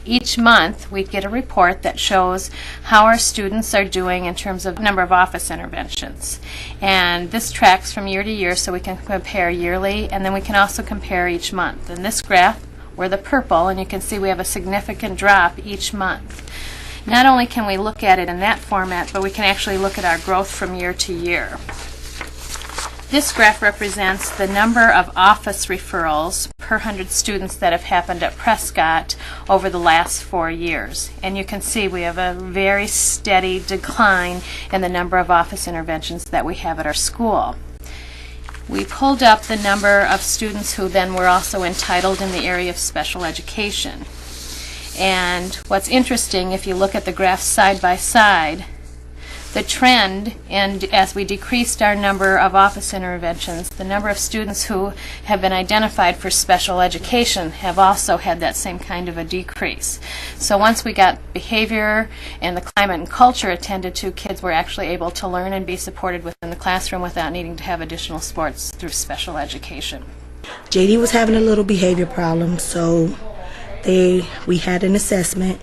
Each month we get a report that shows how our students are doing in terms of number of office interventions. And this tracks from year to year, so we can compare yearly, and then we can also compare each month. In this graph, we're the purple, and you can see we have a significant drop each month. Not only can we look at it in that format, but we can actually look at our growth from year to year. This graph represents the number of office referrals per 100 students that have happened at Prescott over the last 4 years. And you can see we have a very steady decline in the number of office interventions that we have at our school. We pulled up the number of students who then were also entitled in the area of special education. And what's interesting, if you look at the graphs side by side, the trend, and as we decreased our number of office interventions, the number of students who have been identified for special education have also had that same kind of a decrease. So once we got behavior and the climate and culture attended to, kids were actually able to learn and be supported within the classroom without needing to have additional supports through special education. JD was having a little behavior problem, so we had an assessment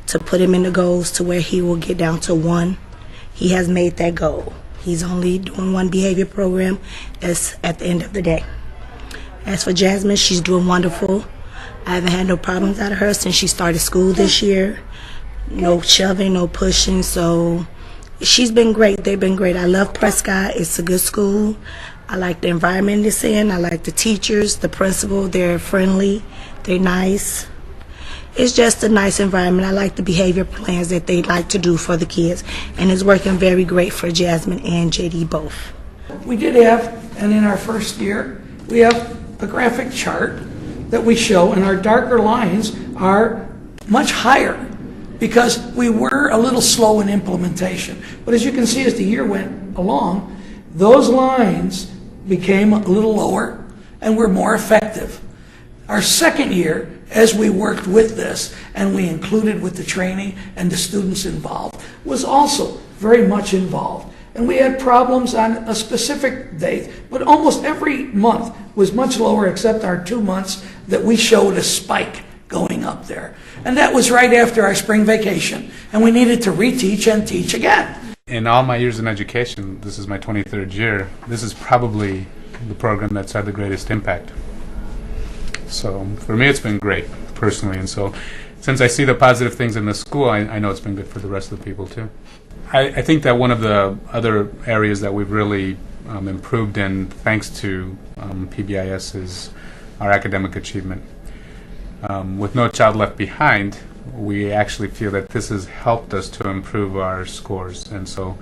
to put him in the goals to where he will get down to 1. He has made that goal. He's only doing 1 behavior program at the end of the day. As for Jasmine, she's doing wonderful. I haven't had no problems out of her since she started school this year. No shoving, no pushing, so she's been great. They've been great. I love Prescott. It's a good school. I like the environment it's in. I like the teachers, the principal. They're friendly. They're nice. It's just a nice environment. I like the behavior plans that they like to do for the kids, and it's working very great for Jasmine and JD both. We did have, and in our first year, we have a graphic chart that we show, and our darker lines are much higher because we were a little slow in implementation. But as you can see, as the year went along, those lines became a little lower and were more effective. Our second year, as we worked with this and we included with the training and the students involved, was also very much involved. And we had problems on a specific date, but almost every month was much lower except our 2 months that we showed a spike going up there. And that was right after our spring vacation, and we needed to reteach and teach again. In all my years in education, this is my 23rd year, this is probably the program that's had the greatest impact. So for me, it's been great, personally. And so since I see the positive things in the school, I know it's been good for the rest of the people, too. I think that one of the other areas that we've really improved in, thanks to PBIS, is our academic achievement. With No Child Left Behind, we actually feel that this has helped us to improve our scores. And so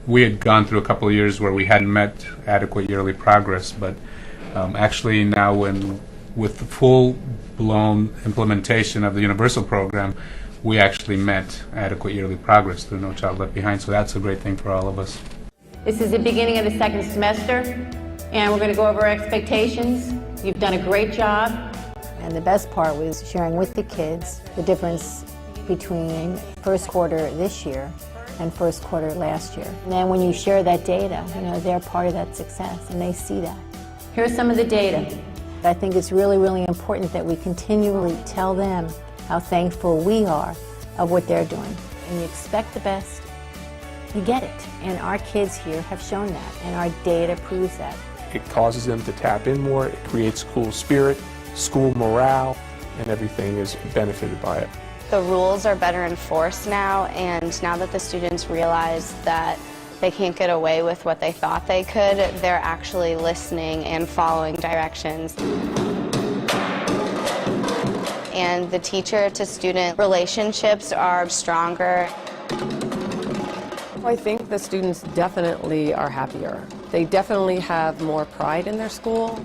we had gone through a couple of years where we hadn't met adequate yearly progress, but actually now with the full-blown implementation of the universal program, we actually met adequate yearly progress through No Child Left Behind, so that's a great thing for all of us. This is the beginning of the second semester, and we're going to go over our expectations. You've done a great job. And the best part was sharing with the kids the difference between first quarter this year and first quarter last year. And then when you share that data, you know, they're part of that success, and they see that. Here's some of the data. I think it's really, really important that we continually tell them how thankful we are of what they're doing. And you expect the best, you get it. And our kids here have shown that, and our data proves that. It causes them to tap in more, it creates school spirit, school morale, and everything is benefited by it. The rules are better enforced now, and now that the students realize that they can't get away with what they thought they could, they're actually listening and following directions. And the teacher-to-student relationships are stronger. I think the students definitely are happier. They definitely have more pride in their school.